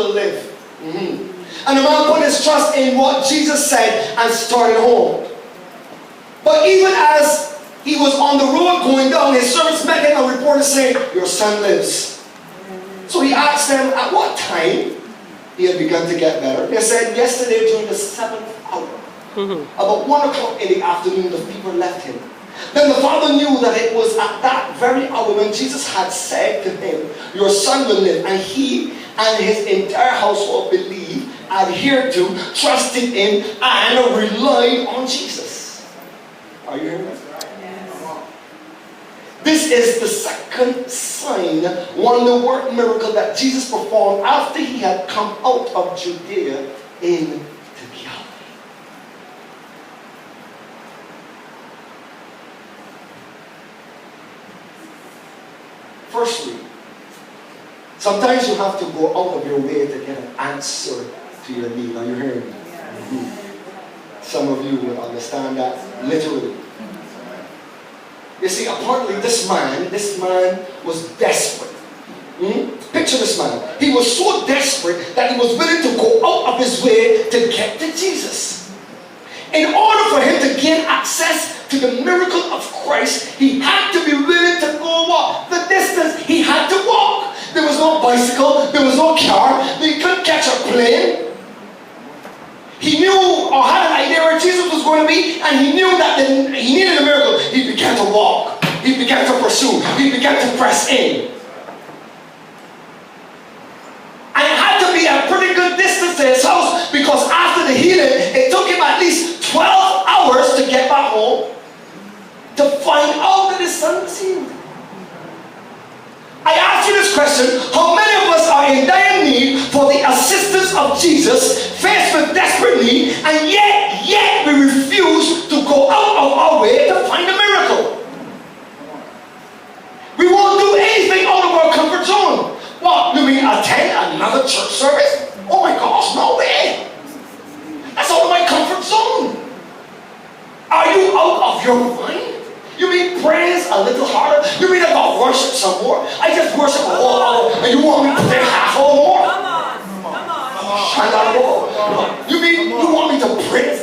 will live. And the man put his trust in what Jesus said and started home. But even as he was on the road going down, his servants met him and reported saying, your son lives. So he asked them at what time he had begun to get better. They said, yesterday during the 7th hour. About 1 o'clock in the afternoon, the fever left him. Then the father knew that it was at that very hour when Jesus had said to him, your son will live. And he and his entire household believed, adhered to, trusted in, and relied on Jesus. Are you hearing that? This is the second sign, wonder work miracle that Jesus performed after he had come out of Judea into Galilee. Firstly, sometimes you have to go out of your way to get an answer to your need. Are you hearing me? Some of you will understand that literally. You see, apparently this man was desperate. Picture this man. He was so desperate that he was willing to go out of his way to get to Jesus. In order for him to gain access to the miracle of Christ, he had to be willing to go walk the distance. He had to walk. There was no bicycle, there was no car, he couldn't catch a plane. He knew or had an idea where Jesus was going to be, and he knew that he needed a miracle. He began to walk. He began to pursue. He began to press in. And it had to be a pretty good distance to his house, because after the healing, it took him at least 12 hours to get back home to find out that his son was healed. I ask you this question: how many of us are in dire need for the assistance of Jesus, faced with desperate need, and yet we refuse to go out of our way to find a miracle? We won't do anything out of our comfort zone. What, you mean attend another church service? Oh my gosh, no way. That's out of my comfort zone. Are you out of your mind? You mean praise a little harder? You mean about worship some more? I just worship a whole hour and you want me to pray half hour more? Come on. You mean you want me to praise